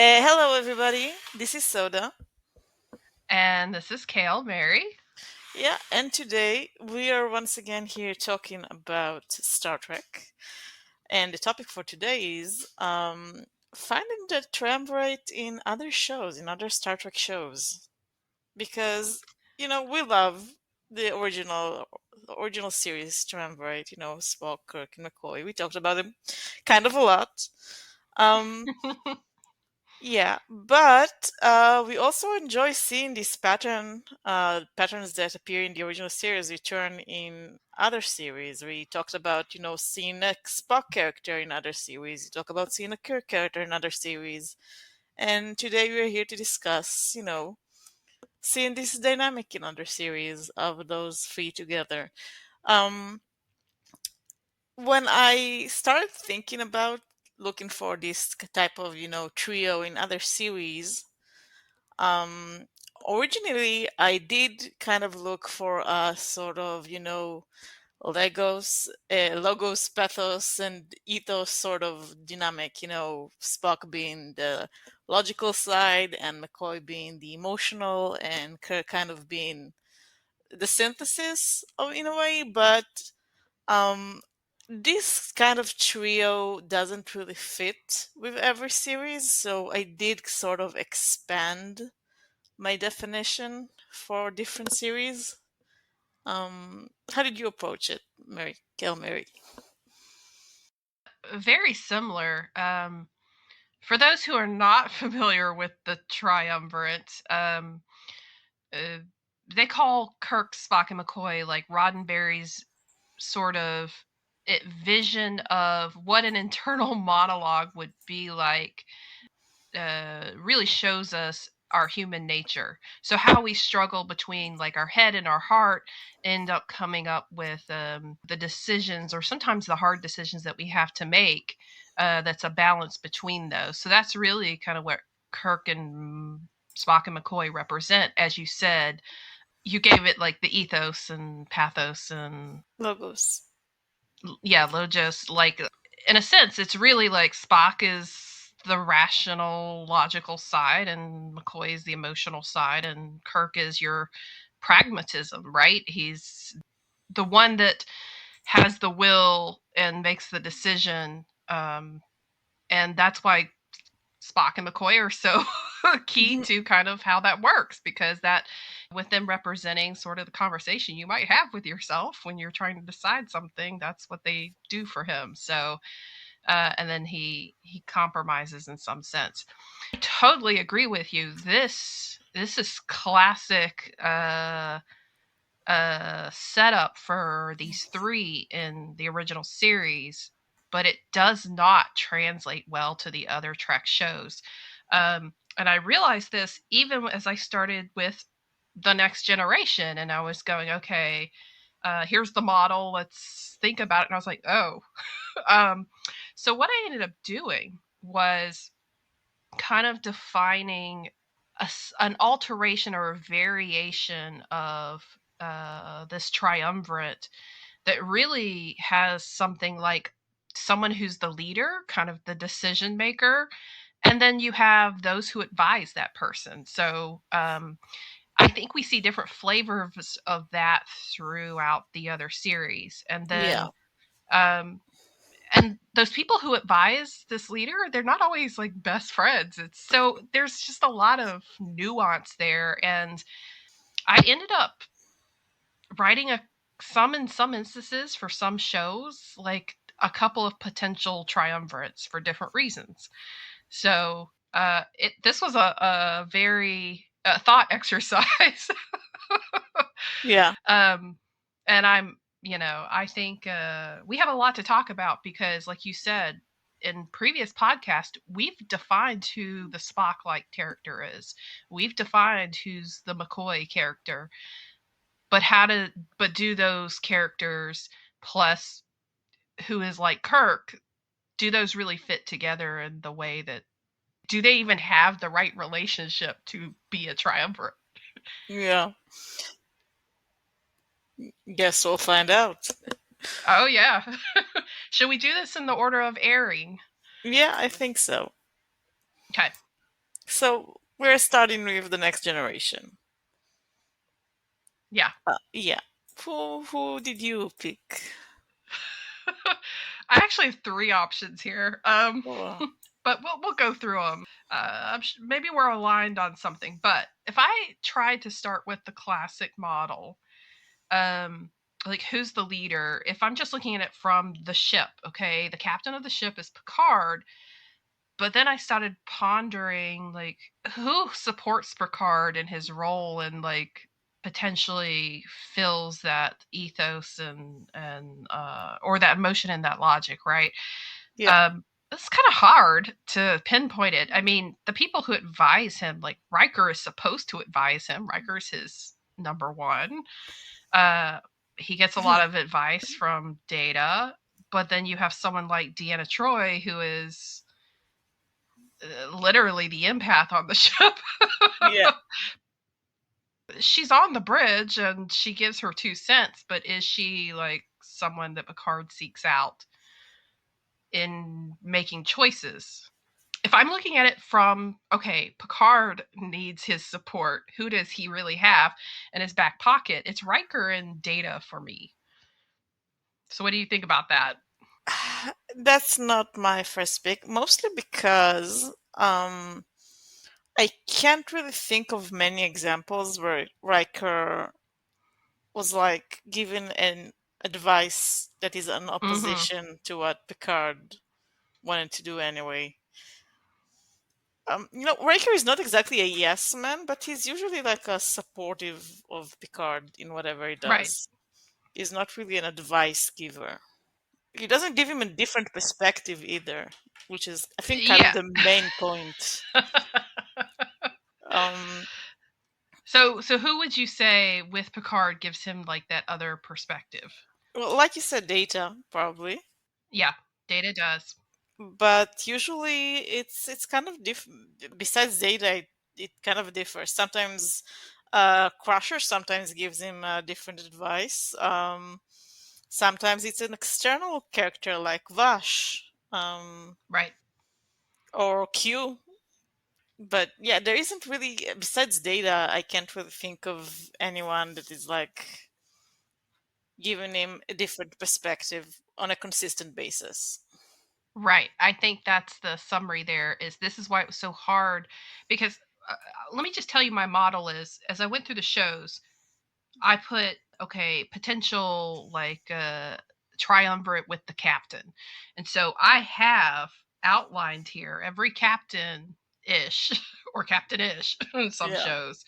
Hello, everybody. This is Soda. And this is Kale Mary. Yeah, and today we are once again here talking about Star Trek. And the topic for today is finding the triumvirate in other shows, in other Star Trek shows. Because, we love the original series Triumvirate, Spock, Kirk, and McCoy. We talked about them kind of a lot. Um, Yeah, but we also enjoy seeing these patterns that appear in the original series return in other series. We talked about, seeing a Spock character in other series. We talk about seeing a Kirk character in other series. And today we're here to discuss, seeing this dynamic in other series of those three together. Um, when I started thinking about looking for this type of, trio in other series, Um, originally, I did kind of look for a sort of, logos, pathos, and ethos sort of dynamic. Spock being the logical side, and McCoy being the emotional, and Kirk kind of being the synthesis of, in a way. But um, this kind of trio doesn't really fit with every series, so I did sort of expand my definition for different series. How did you approach it, Mary? Gail Mary? Very similar. For those who are not familiar with the Triumvirate, uh, they call Kirk, Spock, and McCoy like Roddenberry's sort of vision of what an internal monologue would be like. Really shows us our human nature. So how we struggle between like our head and our heart end up coming up with the decisions or sometimes the hard decisions that we have to make. That's a balance between those. So that's really kind of what Kirk and Spock and McCoy represent. As you said, you gave it like the ethos and pathos and Logos. yeah, Logos. Like in a sense, it's really like Spock is the rational, logical side, and McCoy is the emotional side, and Kirk is your pragmatism, right? He's the one that has the will and makes the decision, and that's why Spock and McCoy are so key Mhm. to kind of how that works because that with them representing sort of the conversation you might have with yourself when you're trying to decide something, that's what they do for him. So and then he compromises in some sense. I totally agree with you. This is classic setup for these three in the original series, but it does not translate well to the other Trek shows. And I realized this even as I started with the next generation, and I was going, okay, here's the model. Let's think about it. And I was like, oh. um, so what I ended up doing was kind of defining an alteration or a variation of this triumvirate that really has something like someone who's the leader, kind of the decision maker, and then you have those who advise that person. So I think we see different flavors of that throughout the other series, Yeah. um, and those people who advise this leader, they're not always like best friends. It's so there's just a lot of nuance there, and I ended up writing a some in some instances for some shows like a couple of potential triumvirates for different reasons. So this was a very thought exercise. Yeah. um, and I think we have a lot to talk about because, like you said in previous podcast, we've defined who the Spock-like character is. We've defined who's the McCoy character, but but do those characters plus who is like Kirk, do those really fit together in the way that do they even have the right relationship to be a triumvirate? Yeah. Guess we'll find out. Oh yeah. Should we do this in the order of airing? Yeah, I think so. Okay. So we're starting with the next generation. Yeah. Yeah. Who did you pick? I actually have 3 options here. Oh, But we'll go through them. Maybe we're aligned on something. But if I try to start with the classic model, um, like who's the leader? If I'm just looking at it from the ship, okay, the captain of the ship is Picard. But then I started pondering like who supports Picard in his role and like potentially fills that ethos and or that emotion and that logic, right? yeah. It's kind of hard to pinpoint it. I mean, the people who advise him, like Riker is supposed to advise him. Riker's his number one. Uh, he gets a lot of advice from Data, but then you have someone like Deanna Troy, who is literally the empath on the ship. Yeah. She's on the bridge and she gives her 2 cents, but is she like someone that Picard seeks out in making choices? If I'm looking at it from, okay, Picard needs his support, who does he really have in his back pocket? It's Riker and Data for me. So what do you think about that? That's not my first pick, mostly because I can't really think of many examples where Riker was like given an advice that is in Mm-hmm. opposition to what Picard wanted to do anyway. Riker is not exactly a yes man, but he's usually like a supportive of Picard in whatever he Right. does. He's not really an advice giver. He doesn't give him a different perspective either, which is, I think, kind of Yeah. the main point. Um, So who would you say with Picard gives him like that other perspective? well, like you said, Data probably, Yeah, Data does. but usually it's kind of besides Data, it kind of differs. Sometimes Crusher sometimes gives him different advice. Sometimes it's an external character like Vash, Right. or Q. But yeah, there isn't really, besides Data, I can't really think of anyone that is like giving him a different perspective on a consistent basis. Right. I think that's the summary there is this is why it was so hard because let me just tell you my model is as I went through the shows, I put okay, potential like triumvirate with the captain. And so I have outlined here every captain ish or captain ish in some Yeah, shows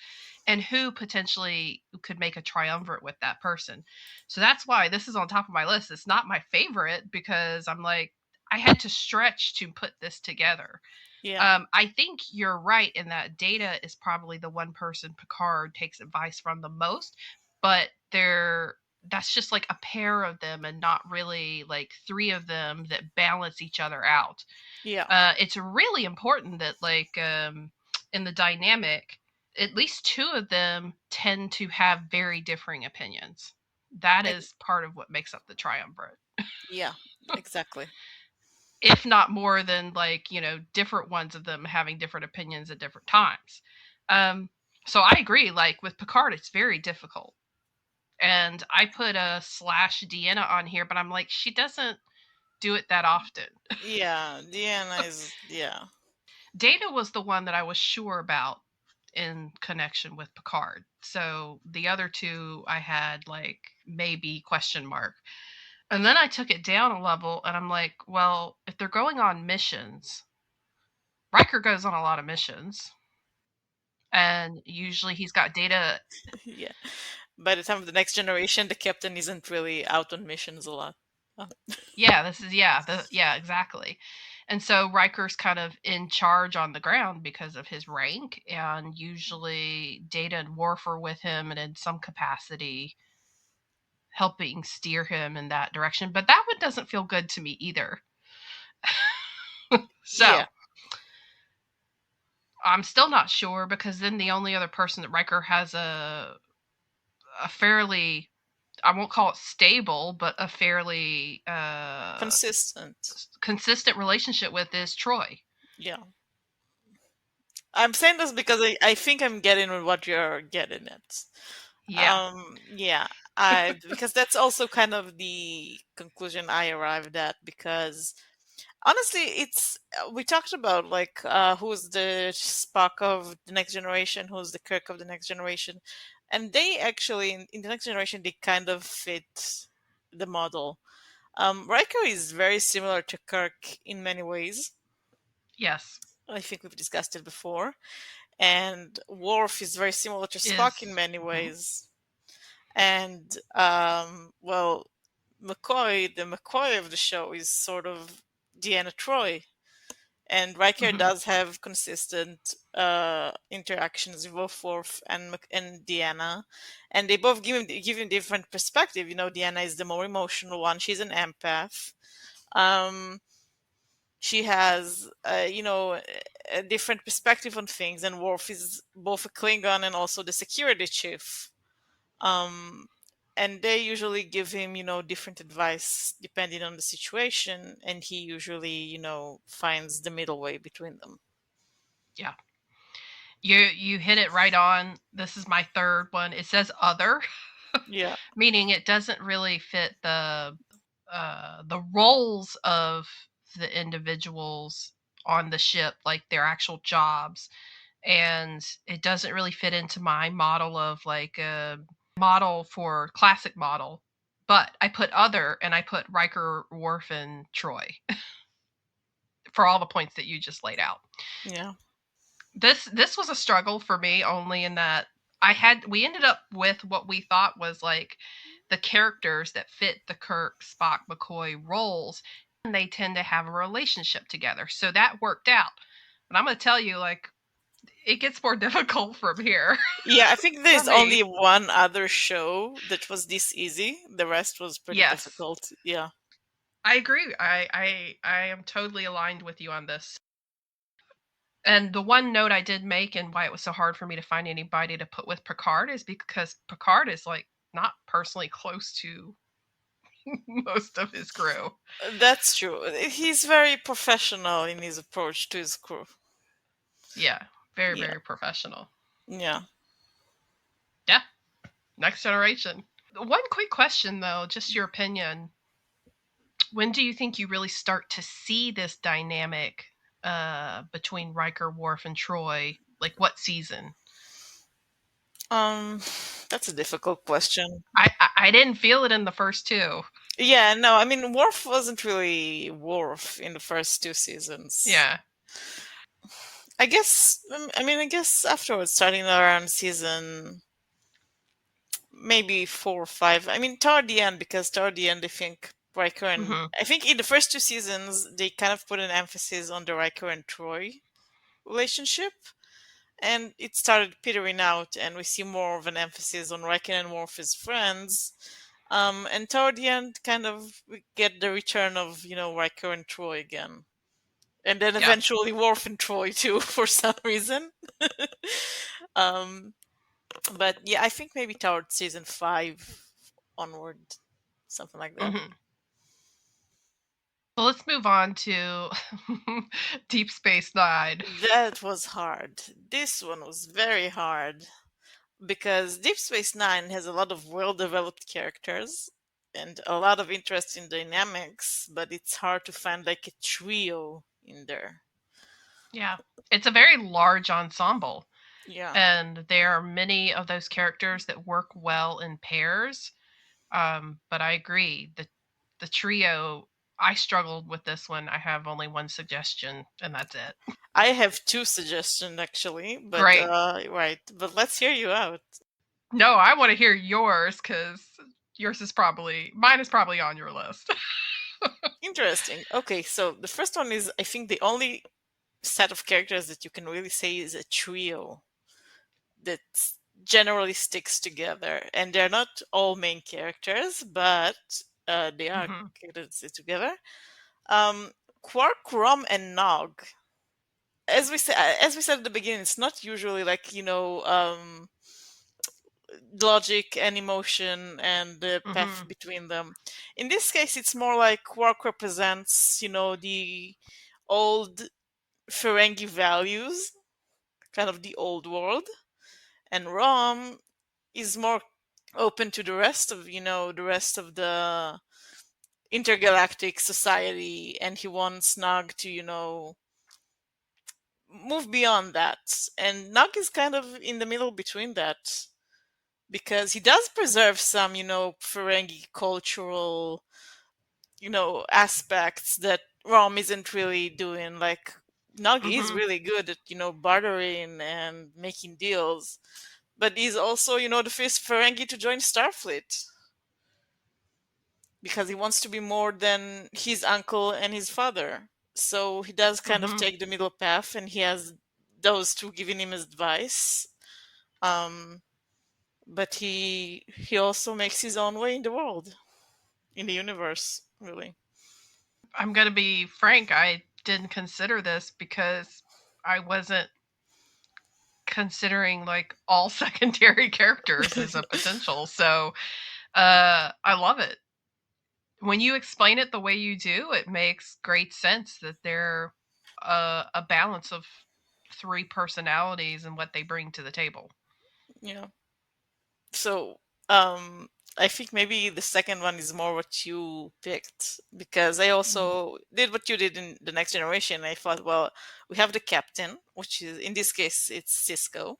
and who potentially could make a triumvirate with that person. So that's why this is on top of my list. It's not my favorite because I'm like I had to stretch to put this together. yeah, I think you're right in that Data is probably the one person Picard takes advice from the most, but they're that's just like a pair of them and not really like 3 of them that balance each other out. yeah, It's really important that like in the dynamic, at least 2 of them tend to have very differing opinions. That ex- is part of what makes up the triumvirate, yeah, exactly. if not more than like different ones of them having different opinions at different times. um so I agree, like with Picard it's very difficult, and I put a slash Deanna on here, but I'm like she doesn't do it that often. Yeah, Deanna is, yeah, Data was the one that I was sure about in connection with Picard, so the other 2 I had like maybe question mark. And then I took it down a level and I'm like, well, if they're going on missions, Riker goes on a lot of missions, and usually he's got Data. yeah. By the time of the next generation, the captain isn't really out on missions a lot. Oh, Yeah, this is yeah exactly. And so Riker's kind of in charge on the ground because of his rank, and usually Data and Worf are with him and in some capacity helping steer him in that direction. But that one doesn't feel good to me either. yeah, So I'm still not sure because then the only other person that Riker has a fairly, I won't call it stable, but a fairly consistent. consistent relationship with is Troy. Yeah, I'm saying this because I think I'm getting what you're getting at. Yeah. Yeah, I because that's also kind of the conclusion I arrived at because honestly, it's we talked about like who's the Spock of the next generation, who's the Kirk of the next generation, and they actually in the next generation they kind of fit the model. Riker is very similar to Kirk in many ways. Yes. I think we've discussed it before, and Worf is very similar to Spock in Is many mhm. ways. And well, the McCoy of the show is sort of Deanna Troy, and Riker Mhm. does have consistent interactions with both Worf and and Deanna, and they both give him different perspective. You know, Deanna is the more emotional one; she's an empath. Um, she has, a different perspective on things, and Worf is both a Klingon and also the security chief. Um, and they usually give him, different advice depending on the situation, and he usually, finds the middle way between them. Yeah. You hit it right on. This is my third one. It says other, Yeah, meaning it doesn't really fit the roles of the individuals on the ship, like their actual jobs, and it doesn't really fit into my model of like a model for classic model. But I put other, and I put Riker, Worf, and Troy for all the points that you just laid out. yeah, This was a struggle for me, only in that we ended up with what we thought was like the characters that fit the Kirk, Spock, McCoy roles, and they tend to have a relationship together. So that worked out. But I'm going to tell you, like, it gets more difficult from here yeah. I think for there's only me. one other show that was this easy. The rest was pretty Yes, difficult. Yeah, I agree. I am totally aligned with you on this. And the one note I did make, and why it was so hard for me to find anybody to put with Picard, is because Picard is like not personally close to most of his crew. that's true. He's very professional in his approach to his crew. Yeah, very, Yeah, very professional. yeah. Yeah, next generation. One quick question though, just your opinion. When do you think you really start to see this dynamic between Riker, Worf, and Troy? Like what season? Um, that's a difficult question. I didn't feel it in the first two. Yeah, no, I mean, Worf wasn't really Worf in the first two seasons. Yeah. I guess afterwards, starting around season maybe 4 or 5. I mean, toward the end, because toward the end, Mm-hmm. I think in the first two seasons, they kind of put an emphasis on the Riker and Troy relationship, and it started petering out, and we see more of an emphasis on Riker and Worf as friends. And toward the end, kind of we get the return of Riker and Troy again, and then Yeah. eventually Worf and Troy too for some reason. um, but yeah, I think maybe toward season 5 onward, something like that. Mm-hmm. So let's move on to Deep Space Nine. That was hard. This one was very hard because Deep Space Nine has a lot of well-developed characters and a lot of interesting dynamics, but it's hard to find like a trio in there. Yeah. It's a very large ensemble, Yeah. and there are many of those characters that work well in pairs. But I agree. The trio, I struggled with this one. I have only one suggestion, and that's it. I have two suggestions actually, but Great. right, but let's hear you out. No, I want to hear yours because mine is probably on your list. Interesting. Okay, so the first one is I think the only set of characters that you can really say is a trio that generally sticks together, and they're not all main characters, but they are Hmm. characters that sit together. Um, Quark, Rom, and Nog. As we said at the beginning, it's not usually like logic and emotion and the path Hmm. between them. In this case, it's more like Quark represents the old Ferengi values, kind of the old world, and Rom is more open to the rest of the intergalactic society, and he wants Nog to move beyond that. And Nog is kind of in the middle between that, because he does preserve some Ferengi cultural aspects that Rom isn't really doing. Like, Nog is Mm-hmm. really good at bartering and making deals, but he's also the first Ferengi to join Starfleet, because he wants to be more than his uncle and his father. So he does kind of Mm-hmm. take the middle path, and he has those two giving him advice. Um, but he also makes his own way in the world, in the universe, really. I'm going to be frank. I didn't consider this because I wasn't considering like all secondary characters as a potential. So I love it. When you explain it the way you do, it makes great sense that they're a balance of three personalities and what they bring to the table. Yeah. So, um, I think maybe the second one is more what you picked, because I also did what you did in the Next Generation. I thought, well, we have the captain, which is, in this case, it's Cisco.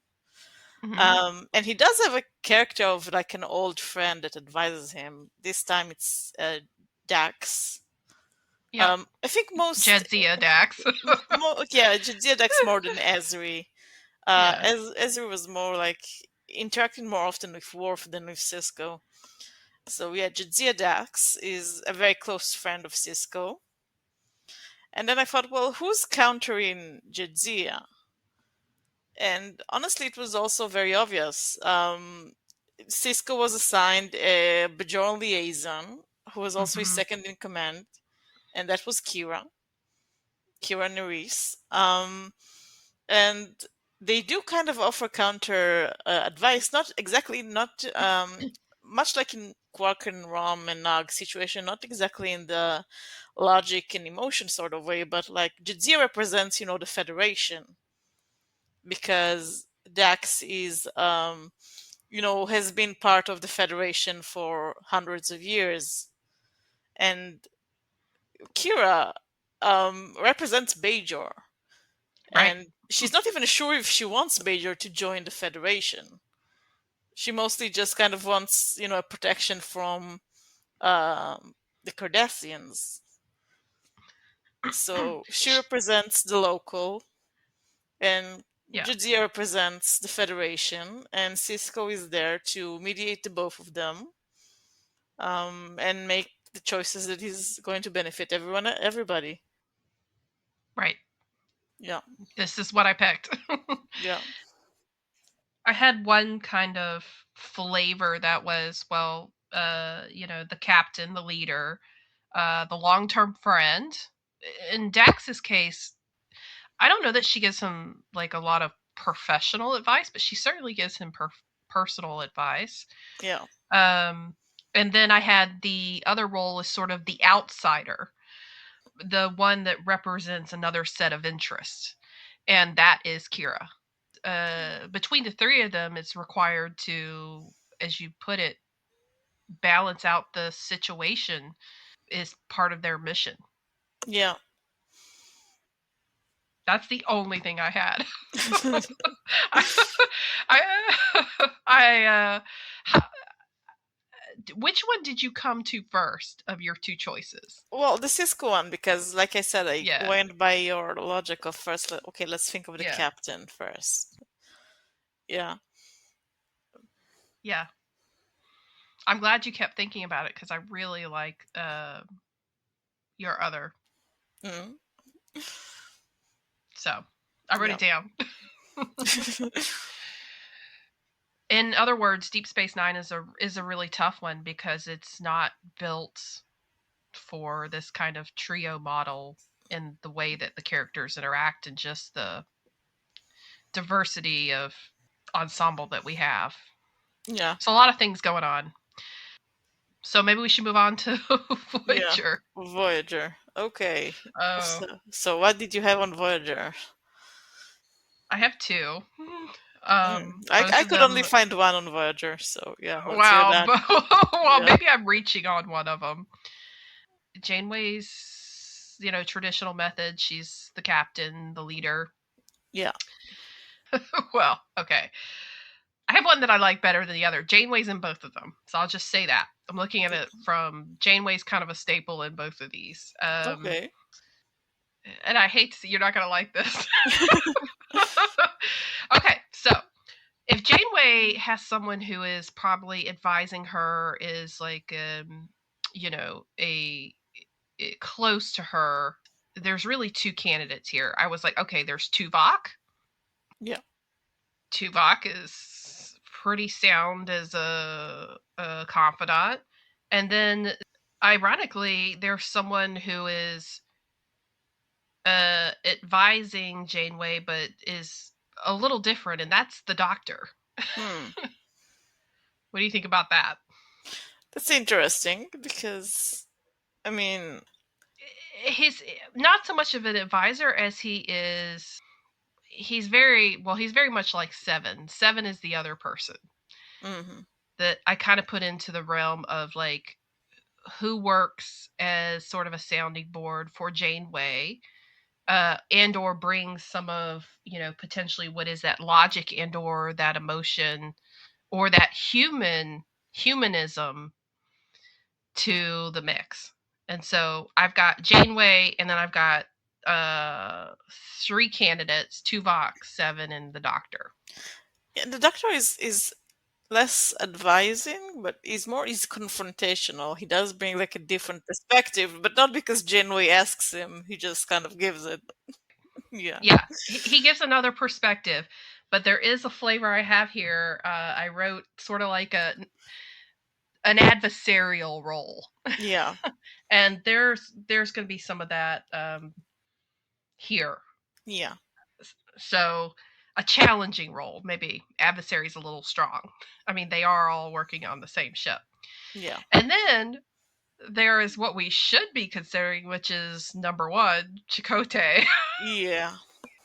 Mm-hmm. And he does have a character of like an old friend that advises him. This time it's Dax. Yep. I think most, Jadzia Dax. yeah, Jadzia Dax more than Ezri. Yeah. Ezri was more like interacting more often with Worf than with Cisco. So yeah, Jadzia Dax is a very close friend of Cisco. And then I thought, well, who's countering Jadzia? And honestly, it was also very obvious. Cisco was assigned a Bajoran liaison, who was also his Mm-hmm. second in command, and that was Kira Nerys. And they do kind of offer counter advice, not exactly, not much like in Quark and Rom and Nog situation, not exactly in the logic and emotion sort of way, but like Jadzia represents, the Federation, because Dax is, has been part of the Federation for hundreds of years, and Kira represents Bajor, Right. and she's not even sure if she wants Bajor to join the Federation. She mostly just kind of wants, a protection from the Cardassians. So she represents the local, and Yeah. Jadzia represents the Federation, and Cisco is there to mediate the both of them, and make the choices that is going to benefit everybody. Right. Yeah, This is what I picked. yeah, I had one kind of flavor that was, well, the captain, the leader, the long term friend. In Dax's case, I don't know that she gives him like a lot of professional advice, but she certainly gives him personal advice. yeah, Um, and then I had the other role as sort of the outsider, the one that represents another set of interests, and that is Kira. Between the three of them, it's required to, as you put it, balance out the situation is part of their mission. yeah. That's the only thing I had. I, I which one did you come to first of your two choices? Well, the Cisco one, because, like I said, I Yeah, went by your logic of first. Okay, let's think of the yeah, captain first. Yeah. yeah. I'm glad you kept thinking about it because I really like your other. Mm, So I wrote yeah. it down. In other words, Deep Space Nine is a really tough one because it's not built for this kind of trio model in the way that the characters interact and just the diversity of ensemble that we have. Yeah. So a lot of things going on. So maybe we should move on to Yeah. Voyager. Voyager. Okay. Oh, So what did you have on Voyager? I have two. I Both I of could only them. find one on Voyager, so yeah, let's hear Wow. that. Well, Yeah, maybe I'm reaching on one of them. Janeway's, traditional method. She's the captain, the leader. yeah, Well, okay. I have one that I like better than the other. Janeway's in both of them, so I'll just say that. I'm looking at it from Janeway's kind of a staple in both of these. okay. And I hate to see you're not going to like this. Okay, so if Janeway has someone who is probably advising her, is like, close to her, there's really two candidates here. I was like, okay, there's Tuvok. Yeah. Tuvok is pretty sound as a confidant. And then, ironically, there's someone who is advising Janeway, but is a little different, and that's the Doctor. Hmm. What do you think about that? That's interesting because I mean, He's not so much of an advisor as he is. He's very much like Seven. Seven is the other person hmm that I kind of put into the realm of like who works as sort of a sounding board for Janeway, and or brings some of potentially what is that logic and or that emotion or that humanism to the mix. And so I've got Janeway, and then I've got uh three candidates: Tuvok, Seven, and the Doctor. yeah, the Doctor is less advising, but he's confrontational. He does bring like a different perspective, but not because Janeway asks him. He just kind of gives it. Yeah. Yeah, he gives another perspective, but there is a flavor I have here. I wrote sort of like an adversarial role, Yeah. and there's going to be some of that here. Yeah. So a challenging role, maybe adversary's a little strong. I mean, they are all working on the same ship. Yeah. And then there is what we should be considering, which is number one, Chakotay. Yeah.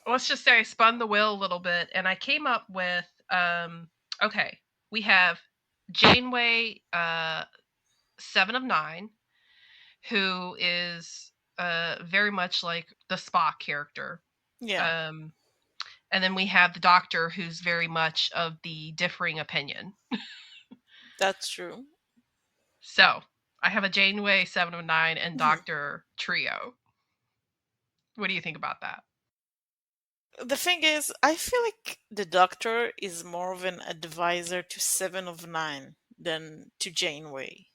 Let's just say I spun the wheel a little bit, and I came up with okay, we have Janeway, 7 of 9, who is very much like the Spock character. Yeah. Um, and then we have the Doctor, who's very much of the differing opinion. That's true. So I have a Janeway, 7 of 9, and Mhm. Doctor trio. What do you think about that? The thing is, I feel like the Doctor is more of an advisor to 7 of 9 than to Janeway.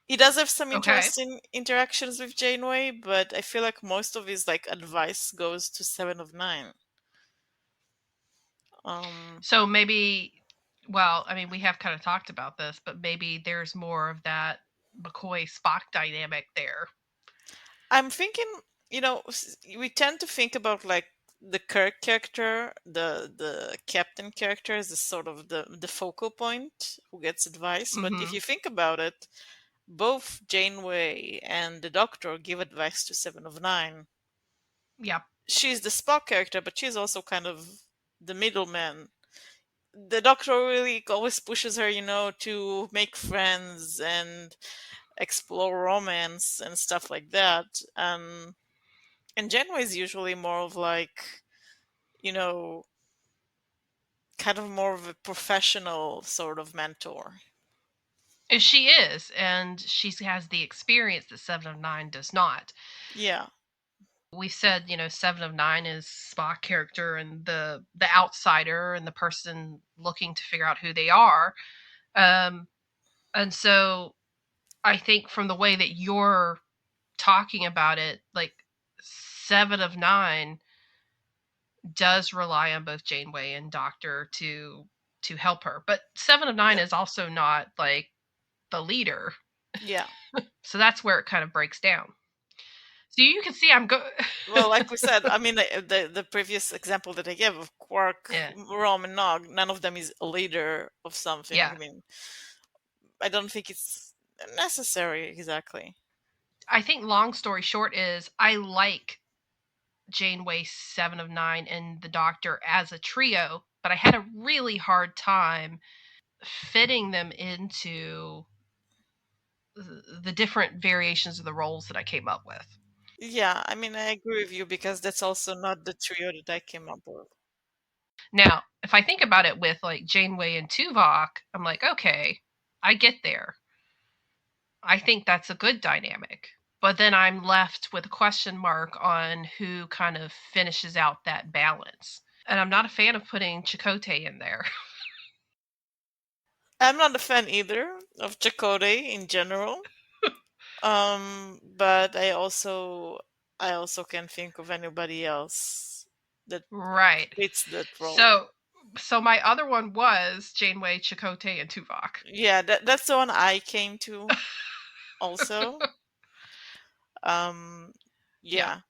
He does have some Okay. interesting interactions with Janeway, but I feel like most of his like advice goes to 7 of 9. Um, So maybe, well, I mean, we have kind of talked about this, but maybe there's more of that McCoy Spock dynamic there. I'm thinking, we tend to think about like the Kirk character, the captain character is the sort of the focal point who gets advice. But if Mm-hmm. you think about it, both Janeway and the Doctor give advice to 7 of 9. Yep. She's the Spock character, but she's also kind of the middleman. The Doctor really always pushes her, to make friends and explore romance and stuff like that. And Janeway is usually more of like, you know, kind of more of a professional sort of mentor. She is, and she has the experience that 7 of 9 does not. Yeah, We said, 7 of 9 is Spock character and the outsider and the person looking to figure out who they are. Um, and so I think from the way that you're talking about it, like 7 of 9 does rely on both Janeway and Doctor to help her. But 7 of 9 yeah, is also not like the leader. yeah. So that's where it kind of breaks down. So you can see I'm go Well, like we said, I mean, the previous example that I gave of Quark, Yeah. Rom, and Nog, none of them is a leader of something. Yeah. I mean, I don't think it's necessary exactly. I think long story short is I like Janeway, Seven of Nine, and the Doctor as a trio, but I had a really hard time fitting them into the different variations of the roles that I came up with. Yeah, I mean, I agree with you because that's also not the trio that I came up with. Now, if I think about it with like Janeway and Tuvok, I'm like, okay, I get there. I think that's a good dynamic. But then I'm left with a question mark on who kind of finishes out that balance. And I'm not a fan of putting Chakotay in there. I'm not a fan either of Chakotay in general. But I also can't think of anybody else that Right. fits that role. So my other one was Janeway, Chakotay, and Tuvok. Yeah, that's the one I came to also. Um, Yeah, yeah,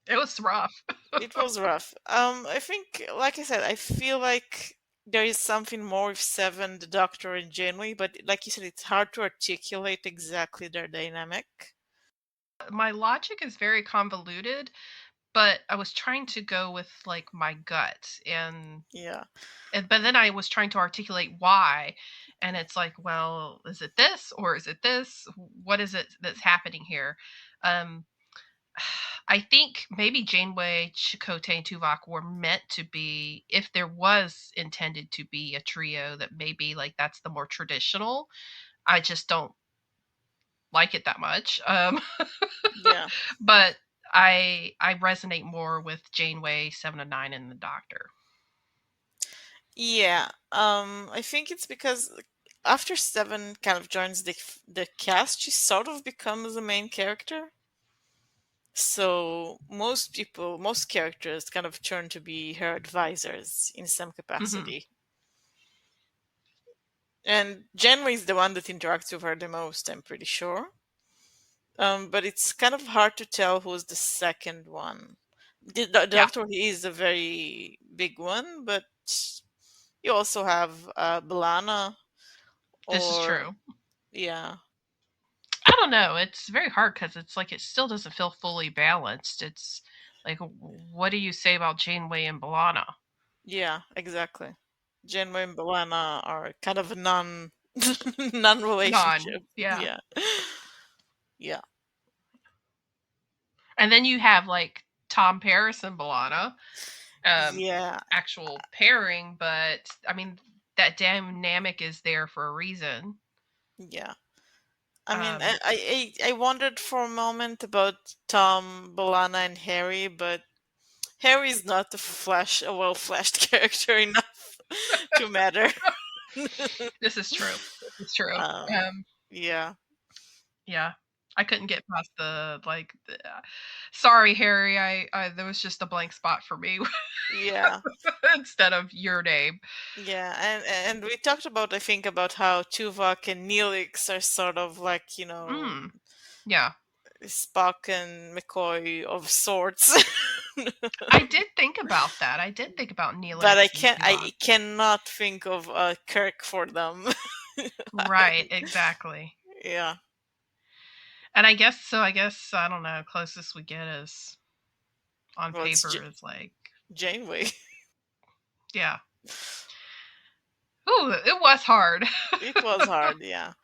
it was rough. it was rough. I think, like I said, I feel like there is something more with Seven, the Doctor, and Janeway, but like you said, it's hard to articulate exactly their dynamic. My logic is very convoluted, but I was trying to go with like my gut Yeah, but then I was trying to articulate why, and it's like, well, is it this or is it this? What is it that's happening here? Um, I think maybe Janeway, Chakotay, and Tuvok were meant to be, if there was intended to be a trio, that maybe like that's the more traditional. I just don't like it that much. yeah. But I resonate more with Janeway, Seven of Nine, and the Doctor. Yeah, I think it's because after Seven kind of joins the cast, she sort of becomes the main character. So most characters kind of turn to be her advisors in some Hmm. capacity. And Janeway is the one that interacts with her the most, I'm pretty sure. But it's kind of hard to tell who's the second one. The Yeah, Doctor, he is a very big one, but you also have B'Elanna, this is or true. yeah, I don't know. It's very hard because it's like it still doesn't feel fully balanced. It's like, what do you say about Janeway and B'Elanna? yeah, exactly. Janeway and B'Elanna are kind of a non None. relationship. Yeah. Yeah, yeah, And then you have like Tom Paris and B'Elanna, yeah, actual pairing, but I mean, that dynamic is there for a reason. yeah. I mean, Um, I wondered for a moment about Tom, B'Elanna, and Harry, but Harry's not a well-fleshed character enough to matter. this is true. This is true. um, Um, yeah, yeah. I couldn't get past sorry, Harry. I there was just a blank spot for me yeah, instead of your name. yeah, and we talked about, I think, about how Tuvok and Neelix are sort of like, Mm, yeah. Spock and McCoy of sorts. I did think about that. I did think about But Neelix and Tuvok. I cannot think of Kirk for them. Right, exactly. Yeah, And I guess so. I guess I don't know. Closest we get is on well, it's paper is like, Janeway. yeah. Ooh, it was hard. It was hard, yeah.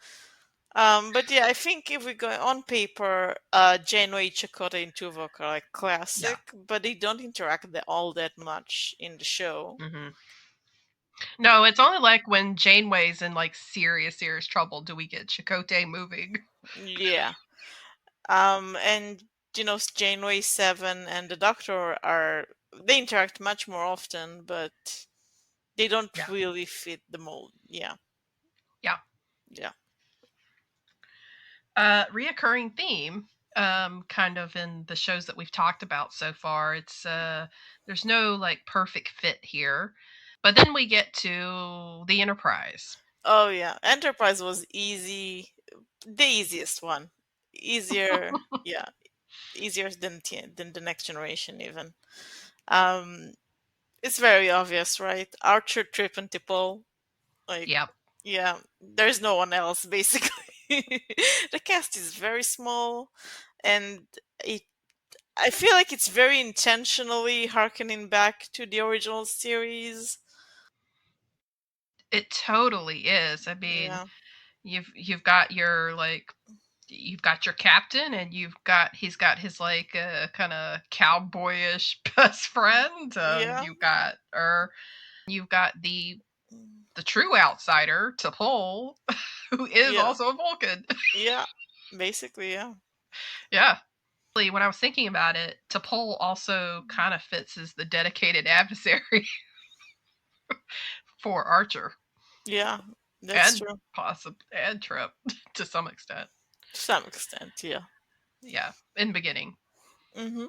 But yeah, I think if we go on paper, Janeway, Chakotay, and Tuvok are like Yeah. classic, but they don't interact all that much in the show. Hmm. No, it's only like when Janeway's in like serious, serious trouble do we get Chakotay moving. Yeah. And Janeway, Seven, and the Doctor they interact much more often, but they don't Yeah. really fit the mold. Yeah, Yeah. yeah. Reoccurring theme, kind of in the shows that we've talked about so far. It's there's no like perfect fit here. But then we get to the Enterprise. Oh yeah, Enterprise was easy, the easiest one. Easier, yeah, easier than the Next Generation even. Um, it's very obvious, right? Archer, Trip, and Tipple. Like, Yep. yeah, there's no one else basically. The cast is very small, and it I feel like it's very intentionally harkening back to the original series. It totally is. I mean, Yeah, you've got your like you've got your captain, and he's got his like kind of cowboyish best friend. yeah, You've got her, and you've got the true outsider to pull, who is yeah, also a Vulcan. yeah. Basically, yeah. Yeah. When I was thinking about it, T'Pol also kind of fits as the dedicated adversary for Archer Yeah, that's and true. and Trip to some extent. To some extent, yeah. Yeah, in the beginning. Mm-hmm.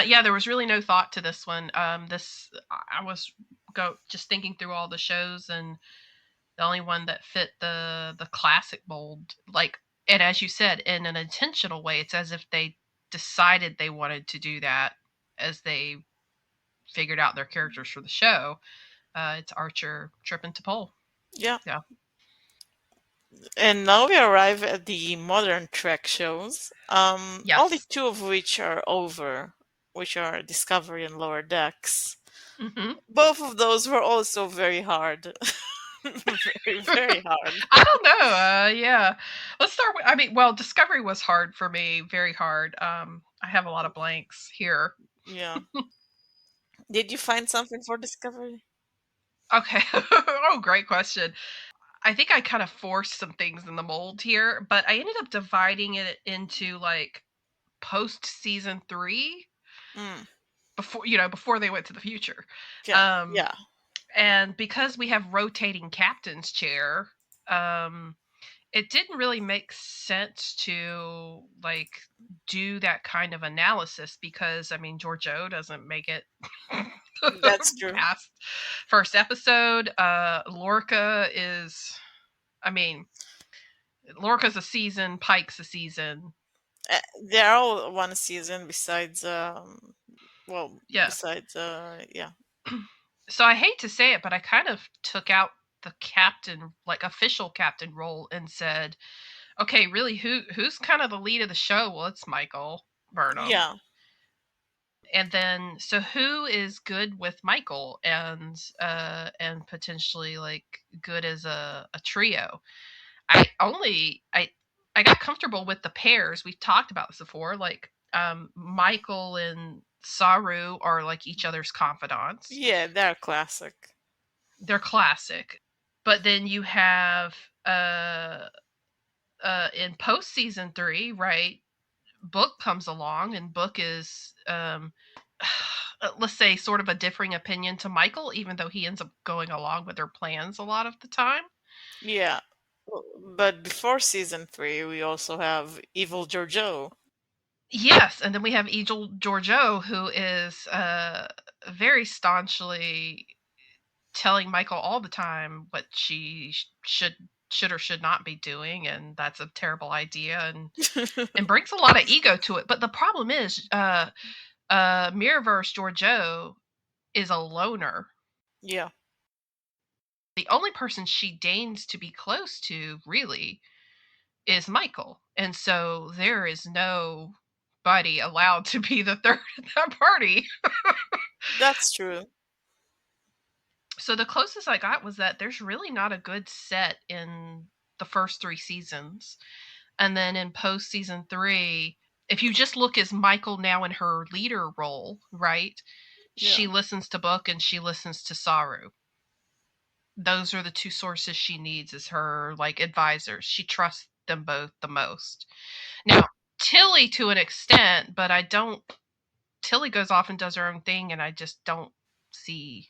Yeah, there was really no thought to this one. This I was just thinking through all the shows, and the only one that fit the classic mold, like, and as you said, in an intentional way, it's as if they decided they wanted to do that as they figured out their characters for the show. It's Archer, Trip, and T'Pol. Yeah. Yeah. And now we arrive at the modern Trek shows. Only Yes. two of which are over, which are Discovery and Lower Decks. Hmm. Both of those were also very hard. Very, very hard. I don't know. Yeah. Let's start with. I mean, well, Discovery was hard for me, very hard. I have a lot of blanks here. Yeah. Did you find something for Discovery? Okay. Oh, great question. I think I kind of forced some things in the mold here, but I ended up dividing it into like post season 3 Mm. before they went to the future. Yeah. Um, Yeah. and because we have rotating captain's chair, um, it didn't really make sense to like do that kind of analysis because I mean Giorgio doesn't make it That's true. past first episode. Lorca is, I mean, Lorca's a season, Pike's a season. They're all one season besides, well, Yeah. besides, yeah. So I hate to say it, but I kind of took out the captain, like official captain role, and said, okay, really, who's kind of the lead of the show? Well, it's Michael Burnham. Yeah. And then, so who is good with Michael and potentially like good as a trio? I got comfortable with the pairs. We've talked about this before. Like Michael and Saru are like each other's confidants. Yeah, they're classic. They're classic. But then you have in post season 3, right? Book comes along, and Book is let's say sort of a differing opinion to Michael, even though he ends up going along with their plans a lot of the time. Yeah. But before season 3, we also have Evil Giorgio. Yes, and then we have Egil Giorgio, who is very staunchly telling Michael all the time what she should or should not be doing, and that's a terrible idea, and brings a lot of ego to it. But the problem is, Mirrorverse Giorgio is a loner. Yeah. The only person she deigns to be close to, really, is Michael, and so there is nobody allowed to be the third in that party. That's true. So the closest I got was that there's really not a good set in the first 3 seasons. And then in post season 3, if you just look as Michael now in her leader role, right? Yeah. She listens to Book and she listens to Saru. Those are the two sources she needs as her like advisors. She trusts them both the most. Now, Tilly to an extent, but I don't Tilly goes off and does her own thing and I just don't see.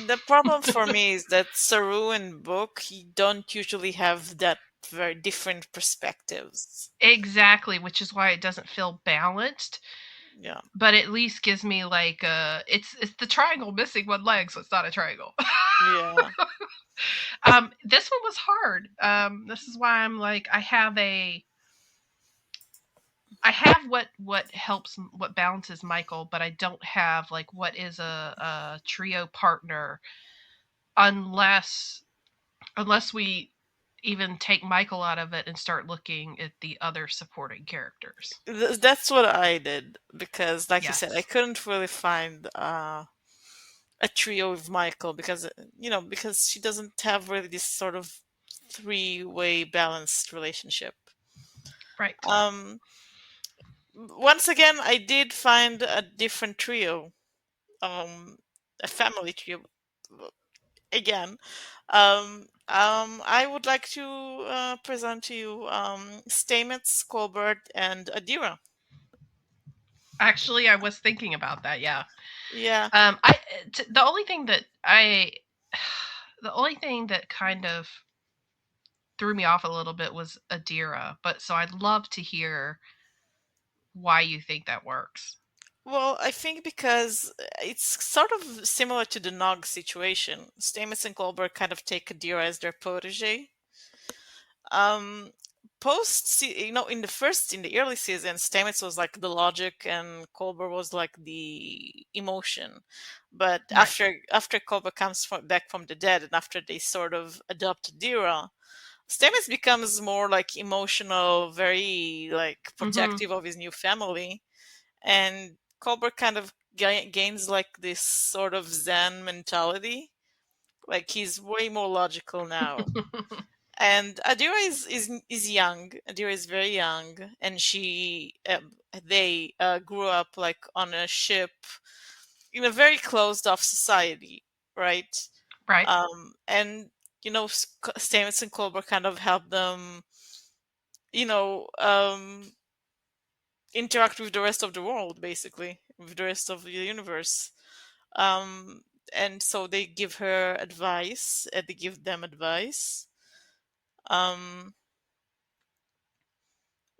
The problem for me is that Saru and Book don't usually have that very different perspectives. Exactly, which is why it doesn't feel balanced. Yeah. But at least gives me like it's the triangle missing one leg, so it's not a triangle. Yeah. This one was hard. This is why I'm like I have what helps, what balances Michael, but I don't have like what is a trio partner unless we even take Michael out of it and start looking at the other supporting characters. That's what I did because, like you said, I Yes. couldn't really find a trio with Michael because because she doesn't have really this sort of three-way balanced relationship. Right. Um, Once again, I did find a different trio, a family trio. Again, I would like to present to you Stamets, Colbert, and Adira. Actually, I was thinking about that. Yeah. Yeah. I the only thing that I the only thing that kind of threw me off a little bit was Adira, but so I'd love to hear why you think that works. Well, I think because it's sort of similar to the Nog situation. Stamets and Colbert kind of take Adira as their protege. Um, in the early season, Stamets was like the logic and Colbert was like the emotion. But Right. after Colbert comes back from the dead and after they sort of adopt Adira, Stamets becomes more like emotional, very like Mm-hmm. protective of his new family, and Colbert kind of gains like this sort of Zen mentality. Like he's way more logical now. And Adira is young. Adira is very young, and they grew up like on a ship in a very closed off society, right? Right. And Stamets and Colbert kind of help them, you know, um, interact with the rest of the world, basically, with the rest of the universe. Um, and so they give her advice, and they give them advice. Um,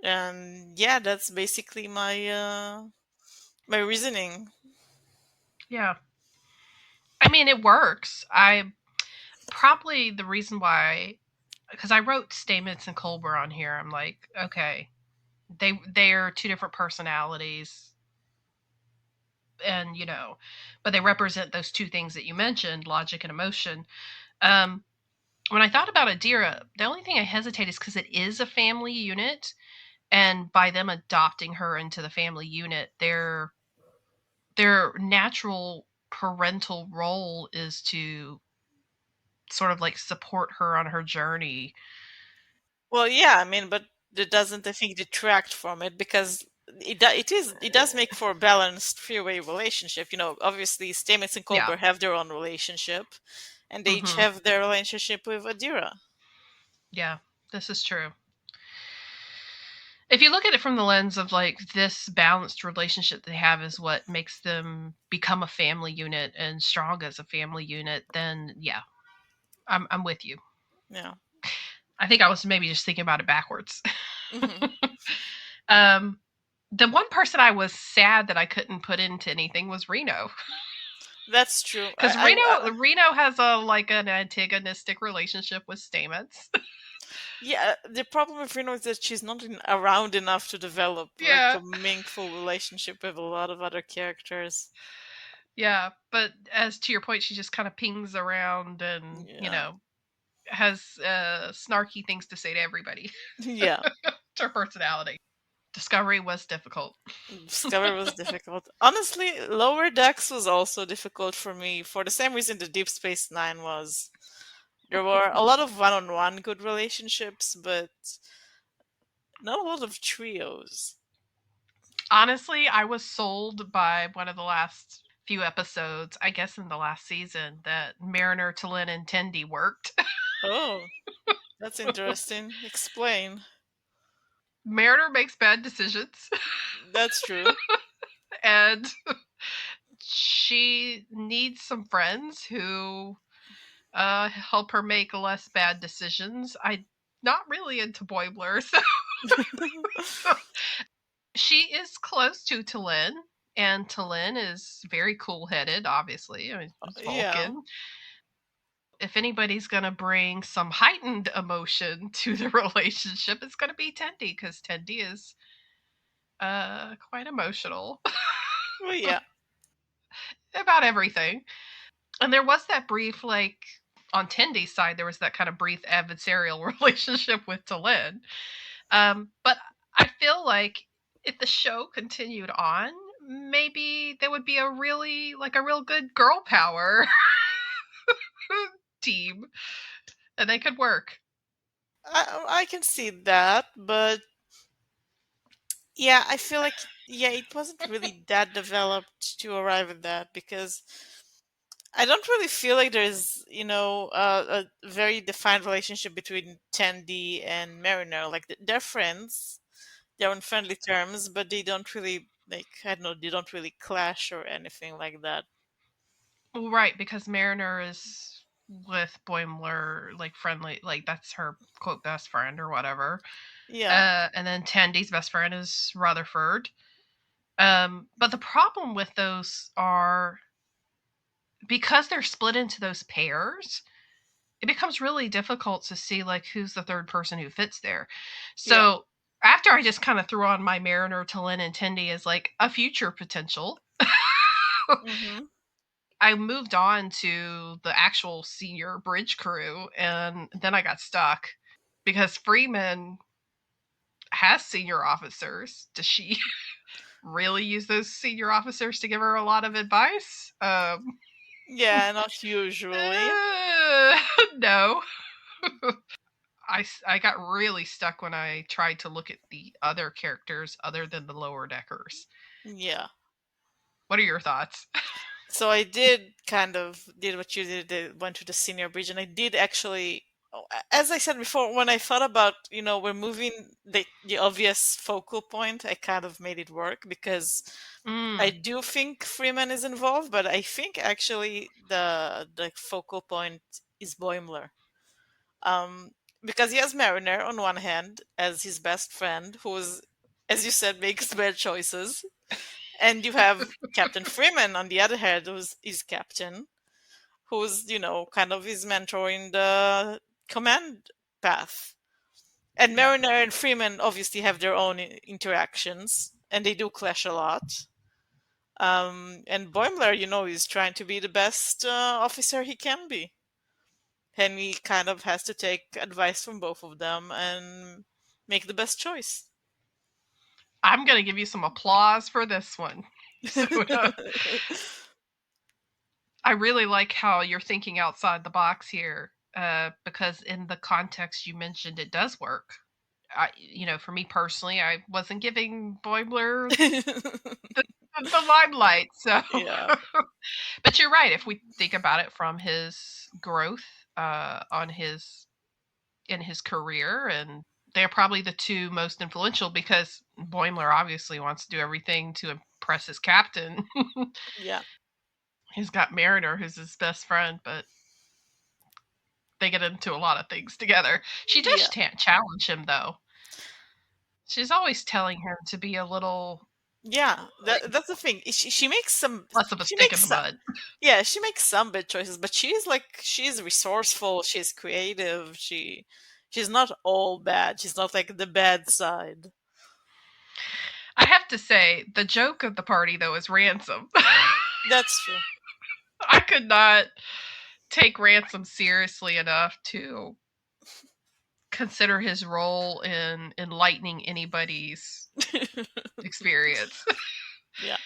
and yeah, that's basically my reasoning. Yeah. I mean, it works. I probably the reason why because I wrote Stamets and Colbert on here. I'm like, okay, they're two different personalities, and but they represent those two things that you mentioned, logic and emotion. Um, when I thought about Adira, the only thing I hesitate is because it is a family unit, and by them adopting her into the family unit, their natural parental role is to sort of like support her on her journey. Well, yeah, I mean, but it doesn't, I think, detract from it because it does make for a balanced three-way relationship. Obviously, Stamets and Yeah. Colbert have their own relationship, and they each Mm-hmm. have their relationship with Adira. Yeah, this is true. If you look at it from the lens of like this balanced relationship they have is what makes them become a family unit and strong as a family unit, then yeah, I'm with you. Yeah. I think I was maybe just thinking about it backwards. Hmm. um, the one person I was sad that I couldn't put into anything was Reno, That's true. because Reno has a like an antagonistic relationship with Stamets. Yeah, the problem with Reno is that she's not around enough to develop like Yeah, a meaningful relationship with a lot of other characters. yeah. But as to your point, she just kind of pings around and Yeah. has snarky things to say to everybody. Yeah. It's her personality. Discovery was difficult. Discovery was difficult. Honestly, Lower Decks was also difficult for me for the same reason the Deep Space Nine was. There were a lot of one-on-one good relationships, but not a lot of trios. Honestly, I was sold by one of the last few episodes, I guess in the last season, that Mariner, T'Lyn, and Tendi worked. Oh, that's interesting. Explain. Mariner makes bad decisions, That's true. and she needs some friends who help her make less bad decisions. I'm not really into Boiblers. She is close to T'Lyn, and T'Lyn is very cool headed, obviously. I mean, it's Yeah. Vulcan. If anybody's going to bring some heightened emotion to the relationship, it's going to be Tendi, because Tendi is quite emotional Well, yeah. about everything. And there was that brief, like, on Tendy's side, there was that kind of brief adversarial relationship with Talin. But I feel like if the show continued on, maybe there would be a real good girl power team, and they could work. I can see that, but yeah, I feel like yeah, it wasn't really that developed to arrive at that because I don't really feel like there's, a very defined relationship between Tandy and Mariner. Like they're friends, they're on friendly terms, but they don't really like I don't know, they don't really clash or anything like that. Well, right, because Mariner is with Boimler, like friendly, like that's her quote best friend or whatever. Yeah, And then Tandy's best friend is Rutherford. But the problem with those are because they're split into those pairs, it becomes really difficult to see like who's the third person who fits there. yeah. So after I just kind of threw on my Mariner, Talin, and Tendy as like a future potential, Mm-hmm. I moved on to the actual senior bridge crew, and then I got stuck because Freeman has senior officers. Does she really use those senior officers to give her a lot of advice? Yeah, not usually. No. I got really stuck when I tried to look at the other characters other than the lower deckers. Yeah. What are your thoughts? So I did kind of did what you did, went to the senior bridge, and I did actually, as I said before, when I thought about, we're moving the obvious focal point, I kind of made it work because I Mm, do think Freeman is involved, but I think actually the focal point is Boimler. Um, because he has Mariner on one hand as his best friend, who's, as you said, makes bad choices, and you have Captain Freeman on the other hand, who's his captain, who's kind of his mentor in the command path. And yeah. Mariner and Freeman obviously have their own interactions, and they do clash a lot. And Boimler, is trying to be the best officer he can be. And he kind of has to take advice from both of them and make the best choice. I'm going to give you some applause for this one. So I really like how you're thinking outside the box here, because in the context you mentioned, it does work. For me personally, I wasn't giving Boimler the limelight, so. Yeah, But you're right. If we think about it from his growth on his in his career, and they're probably the two most influential because Boimler obviously wants to do everything to impress his captain. yeah, He's got Mariner, who's his best friend, but they get into a lot of things together. She does yeah, challenge him, though. She's always telling him to be a little yeah. like That's the thing. She makes some. less of a She stick in makes the some. mud. Yeah, she makes some bad choices, but she's resourceful. She's creative. She's not all bad. She's not like the bad side. I have to say, the joke of the party though is Ransom. That's true. I could not take Ransom seriously enough to consider his role in enlightening anybody's experience. Yeah,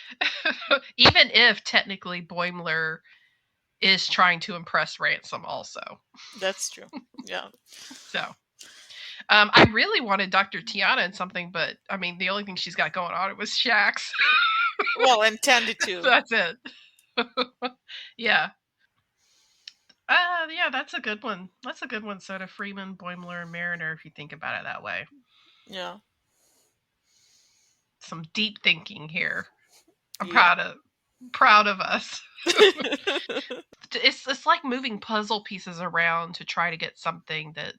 Even if technically Boimler is trying to impress Ransom also. that's true. Yeah. So I really wanted Dr. Tiana in something, but I mean, the only thing she's got going on was Shax. Well, and Tandy too. That's it. Yeah. Yeah, that's a good one. That's a good one. So to Freeman, Boimler, and Mariner, if you think about it that way. Yeah. Some deep thinking here. I'm Yeah. proud of us. It's like moving puzzle pieces around to try to get something that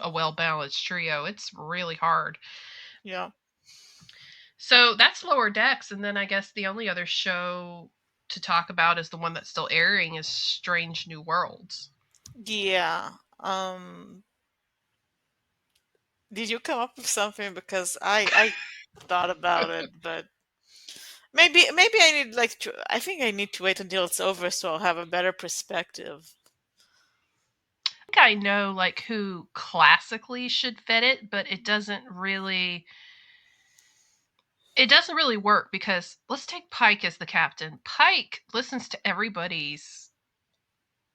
a well balanced trio. It's really hard. Yeah. So that's Lower Decks, and then I guess the only other show to talk about is the one that's still airing is Strange New Worlds. Yeah. Did you come up with something? Because I thought about it, but maybe I need I think I need to wait until it's over so I'll have a better perspective. think I know like who classically should fit it, but it doesn't really work because let's take Pike as the captain. Pike listens to everybody's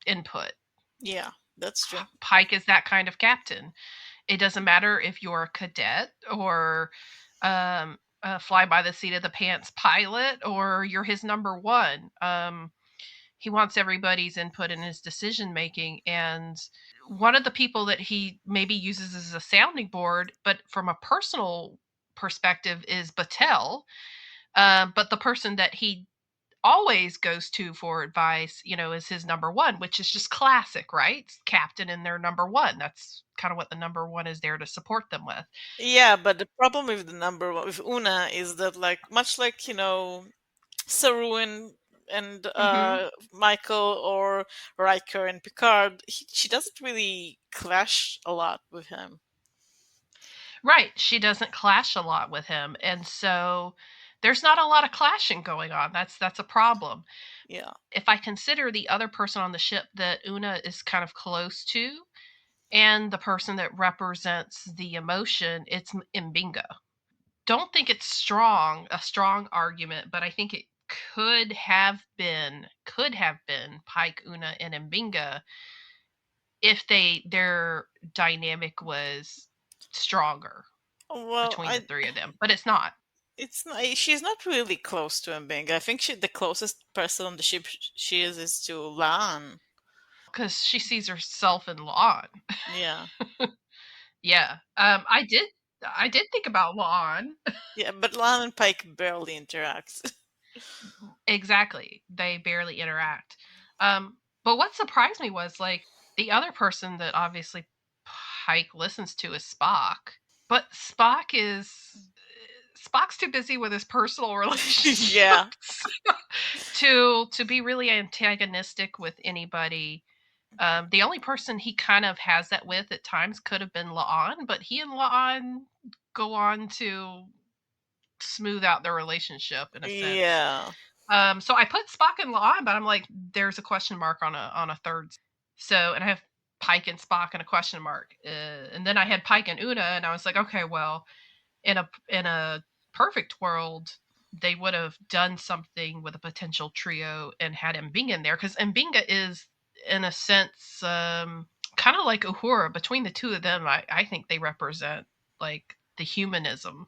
input. Yeah, that's true. Pike is that kind of captain. It doesn't matter if you're a cadet or a fly by the seat of the pants pilot or you're his number one. He wants everybody's input in his decision making. And one of the people that he maybe uses as a sounding board, but from a personal perspective, is Battelle. But the person that he always goes to for advice, is his number one, which is just classic, right? Captain and their number one. That's kind of what the number one is there to support them with. Yeah, but the problem with the number one, with Una, is that like much like Saru and Mm-hmm. Michael or Riker and Picard, she doesn't really clash a lot with him. Right. She doesn't clash a lot with him. And so there's not a lot of clashing going on. That's a problem. Yeah. If I consider the other person on the ship that Una is kind of close to and the person that represents the emotion, it's Mbinga. Don't think it's a strong argument, but I think it could have been Pike, Una, and Mbinga if their dynamic was stronger Well, between the three of them. But it's not. it's not, she's not really close to Mbinga. I think the closest person on the ship she is to Lan. Because she sees herself in Lon. Yeah. Yeah. I did think about Lon. Yeah, but Lan and Pike barely interact. Exactly. They barely interact. But what surprised me was like the other person that obviously Pike listens to is Spock. But Spock's too busy with his personal Yeah. relationships to be really antagonistic with anybody. The only person he kind of has that with at times could have been La'an, but he and La'an go on to smooth out their relationship in a sense. Yeah. So I put Spock and La'an, but I'm like, there's a question mark on a third. So, and I have Pike and Spock and a question mark, and then I had Pike and Una, and I was like, okay, well, in a perfect world, they would have done something with a potential trio and had Mbinga in there because Mbinga is, in a sense, kind of like Uhura. Between the two of them, I think they represent like the humanism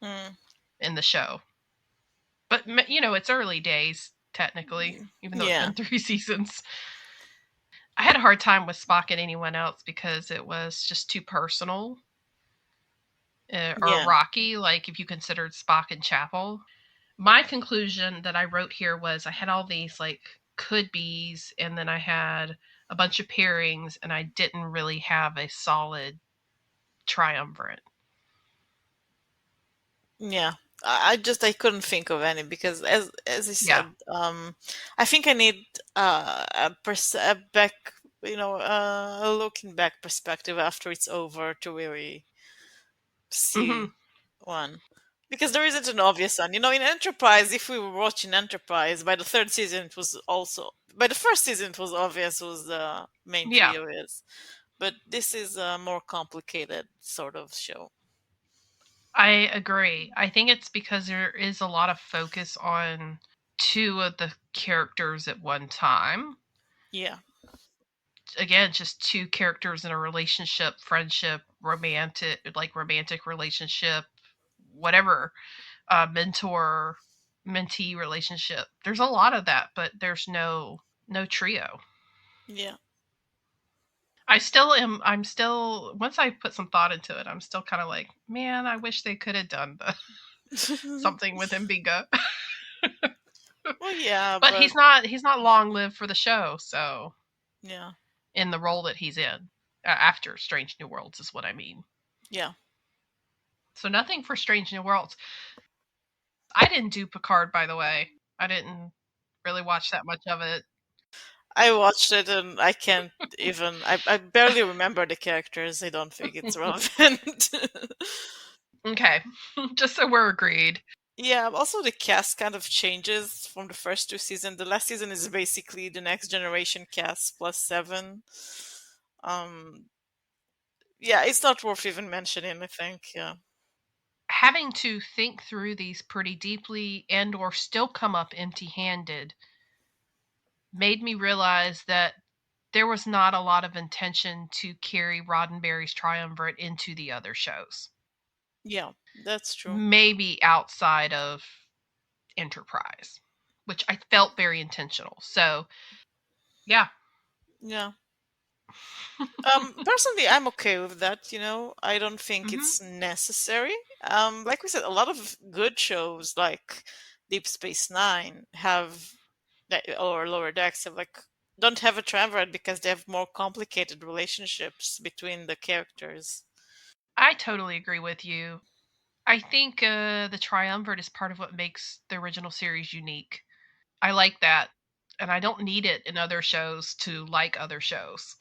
Mm. in the show. But it's early days technically, even though it's Yeah. been 3 seasons. I had a hard time with Spock and anyone else because it was just too personal or Yeah. rocky. Like if you considered Spock and Chapel, my conclusion that I wrote here was I had all these like could be's, and then I had a bunch of pairings, and I didn't really have a solid triumvirate. Yeah. I couldn't think of any because as I Yeah. said, I think I need a back, a looking back perspective after it's over to really Hmm. see one. Because there isn't an obvious one. In Enterprise, if we were watching Enterprise, by the third season it was also by the first season it was obvious who the main Yeah, trio is. But this is a more complicated sort of show. I agree. I think it's because there is a lot of focus on two of the characters at one time. Yeah. Again, just two characters in a relationship, friendship, romantic relationship, whatever, mentor mentee relationship. There's a lot of that, but there's no trio. Yeah. I'm still once I put some thought into it, I'm still kind of like, man, I wish they could have done something with Mbinga. Well, yeah, But but he's not long lived for the show, so yeah. in the role that he's in after Strange New Worlds is what I mean. Yeah. So nothing for Strange New Worlds. I didn't do Picard, by the way. I didn't really watch that much of it. I watched it and I can't even I barely remember the characters. I don't think it's relevant. Okay, just so we're agreed. Yeah, also the cast kind of changes from the first two seasons. The last season is basically the next generation cast plus seven. Um, yeah, it's not worth even mentioning, I think. Yeah. Having to think through these pretty deeply and or still come up empty-handed made me realize that there was not a lot of intention to carry Roddenberry's Triumvirate into the other shows. Yeah, that's true. Maybe outside of Enterprise, which I felt very intentional. So, yeah. Yeah. Personally, I'm okay with that. I don't think Mm-hmm. it's necessary. Like we said, a lot of good shows like Deep Space Nine or Lower Decks have don't have a triumvirate because they have more complicated relationships between the characters. I totally agree with you. I think the Triumvirate is part of what makes the original series unique. I like that. And I don't need it in other shows to like other shows.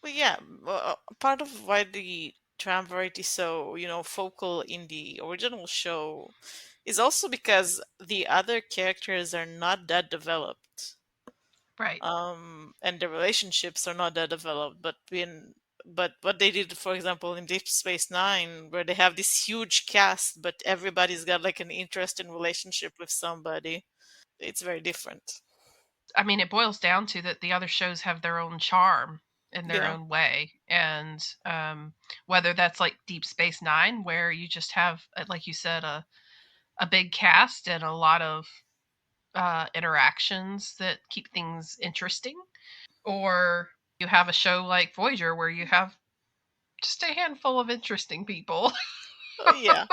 Well, yeah, part of why the triumvirate is so, focal in the original show is also because the other characters are not that developed. Right. And the relationships are not that developed. But what they did, for example, in Deep Space Nine, where they have this huge cast, but everybody's got like an interesting relationship with somebody, it's very different. I mean, it boils down to that the other shows have their own charm in their Yeah, own way. And whether that's like Deep Space Nine, where you just have, like you said, a big cast and a lot of interactions that keep things interesting, or you have a show like Voyager where you have just a handful of interesting people. yeah.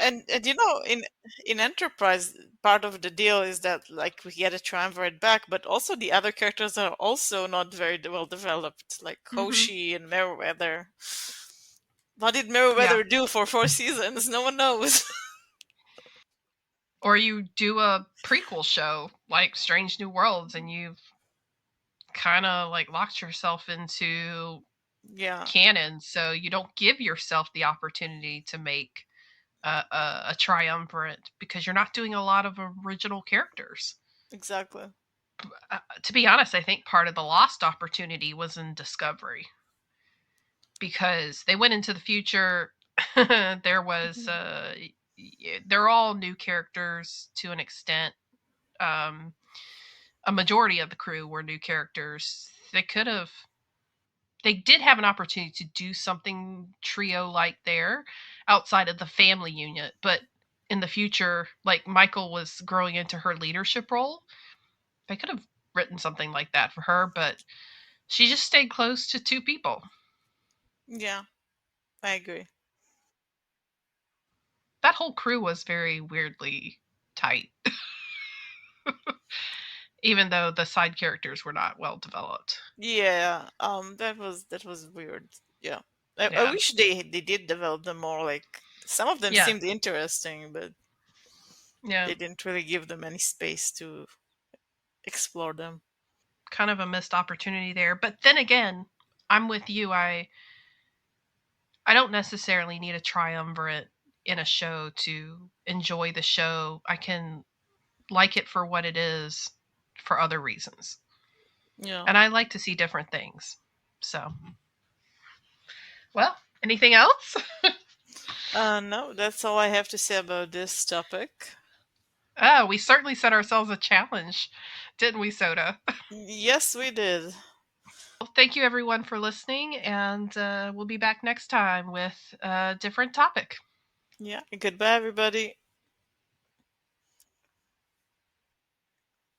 And in Enterprise, part of the deal is that like we get a triumvirate back, but also the other characters are also not very well developed, like Hmm. Hoshi and Meriwether. What did Yeah. Meriwether do for 4 seasons? No one knows. Or you do a prequel show like Strange New Worlds and you've kind of like locked yourself into Yeah, canon, so you don't give yourself the opportunity to make a triumvirate because you're not doing a lot of original characters. exactly. To be honest, I think part of the lost opportunity was in Discovery because they went into the future. There was they're all new characters to an extent. Um, a majority of the crew were new characters. They did have an opportunity to do something trio like there outside of the family unit, but in the future, like Michael was growing into her leadership role, they could have written something like that for her, but she just stayed close to two people. Yeah, I agree. That whole crew was very weirdly tight, even though the side characters were not well developed. Yeah, that was weird. Yeah, I Yeah. wish they did develop them more. Like some of them Yeah. seemed interesting, but Yeah. they didn't really give them any space to explore them. Kind of a missed opportunity there. But then again, I'm with you. I don't necessarily need a triumvirate in a show to enjoy the show. I can like it for what it is for other reasons. Yeah. And I like to see different things. So, well, anything else? No, that's all I have to say about this topic. Oh, we certainly set ourselves a challenge, didn't we, Soda? Yes, we did. Well, thank you everyone for listening, and we'll be back next time with a different topic. Yeah. Goodbye, everybody.